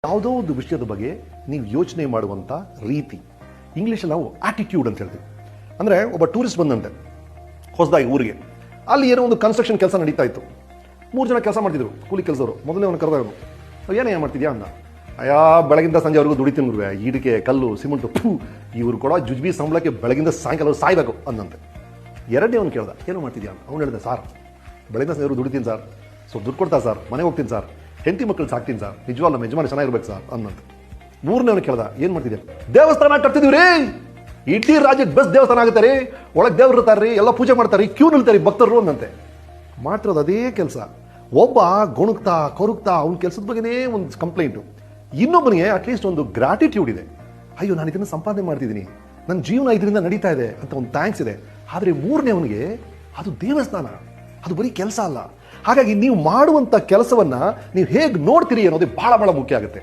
ಯಾವುದೋ ಒಂದು ವಿಷಯದ ಬಗ್ಗೆ ನೀವು ಯೋಚನೆ ಮಾಡುವಂಥ ರೀತಿ, ಇಂಗ್ಲೀಷಲ್ಲಿ ನಾವು ಆಟಿಟ್ಯೂಡ್ ಅಂತ ಹೇಳ್ತೀವಿ. ಅಂದರೆ ಒಬ್ಬ ಟೂರಿಸ್ಟ್ ಬಂದಂತೆ ಹೊಸದಾಗಿ ಊರಿಗೆ, ಅಲ್ಲಿ ಏನೋ ಒಂದು ಕನ್ಸ್ಟ್ರಕ್ಷನ್ ಕೆಲಸ ನಡೀತಾ ಇತ್ತು. 3 ಜನ ಕೆಲಸ ಮಾಡ್ತಿದ್ರು, ಕೂಲಿ ಕೆಲಸವರು. ಮೊದಲೇ ಅವನು ಕರೆದವನು, ಏನು ಮಾಡ್ತಿದ್ಯಾ ಅಂದ. ಅಯ್ಯಾ, ಬೆಳಗಿಂದ ಸಂಜೆವರೆಗೂ ದುಡಿತೀನಿ ಗುರುವೆ, ಇಟಿಕೆ ಕಲ್ಲು ಸಿಮೆಂಟು, ಇವ್ರು ಕೊಡೋ ಜುಜ್ಬಿ ಸಂಬಳಕ್ಕೆ ಬೆಳಗಿಂದ ಸಾಯಂಕಾಲ ಸಾಯ್ಬೇಕು ಅಂದಂತೆ. ಎರಡನೇ ಅವನು ಕೇಳ್ದ, ಏನು ಮಾಡ್ತಿದ್ಯಾ ಅಂತ. ಅವ್ನು ಹೇಳಿದೆ, ಸರ್ ಬೆಳಗಿಂದ ಸಂಜೆವರೆಗೂ ದುಡಿತೀನಿ ಸರ್, ಸ್ವಲ್ಪ ದುಡ್ಡು ಕೊಡ್ತಾ ಸರ್, ಮನೆಗೆ ಹೋಗ್ತೀನಿ ಸರ್, ಹೆಂಡತಿ ಮಕ್ಕಳು ಸಾಕ್ತೀನಿ ಸರ್, ನಿಜವಾಗ್ಲೂ ನಮ್ಮ ಯಜಮಾನ ಚೆನ್ನಾಗಿರ್ಬೇಕು ಸರ್ ಅಂದಂತೆ. 3ನೇ ಅವನು ಕೇಳ್ದ, ಏನು ಮಾಡ್ತಿದ್ಯಾ. ದೇವಸ್ಥಾನ ಕಟ್ತಿದೀವಿ ರೀ, ಇಡೀ ರಾಜ್ಯಕ್ಕೆ ಬೆಸ್ಟ್ ದೇವಸ್ಥಾನ ಆಗುತ್ತೆ ರೀ, ಒಳಗೆ ದೇವ್ರು ಇರ್ತಾರೆ, ಎಲ್ಲ ಪೂಜೆ ಮಾಡ್ತಾರೆ, ಕ್ಯೂ ನಿಲ್ತಾರೆ ಭಕ್ತರು ಅಂದಂತೆ. ಮಾಡ್ತಿರೋದು ಅದೇ ಕೆಲಸ. ಒಬ್ಬ ಗೊಣಗ್ತಾ ಕೊರಗ್ತಾ ಅವ್ನ ಕೆಲಸದ ಬಗ್ಗೆನೇ ಒಂದು ಕಂಪ್ಲೇಂಟು. ಇನ್ನೊಬ್ಬನಿಗೆ ಅಟ್ಲೀಸ್ಟ್ ಒಂದು ಗ್ರಾಟಿಟ್ಯೂಡ್ ಇದೆ. ಅಯ್ಯೋ, ನಾನು ಇದನ್ನು ಸಂಪಾದನೆ ಮಾಡ್ತಿದ್ದೀನಿ, ನನ್ನ ಜೀವನ ಇದರಿಂದ ನಡೀತಾ ಇದೆ ಅಂತ ಒಂದು ಥ್ಯಾಂಕ್ಸ್ ಇದೆ. ಆದರೆ 3ನೇ ಅವನಿಗೆ ಅದು ದೇವಸ್ಥಾನ, ಅದು ಬರೀ ಕೆಲಸ ಅಲ್ಲ. ಹಾಗಾಗಿ ನೀವು ಮಾಡುವಂಥ ಕೆಲಸವನ್ನ ನೀವು ಹೇಗೆ ನೋಡ್ತೀರಿ ಅನ್ನೋದು ಬಹಳ ಬಹಳ ಮುಖ್ಯ ಆಗುತ್ತೆ.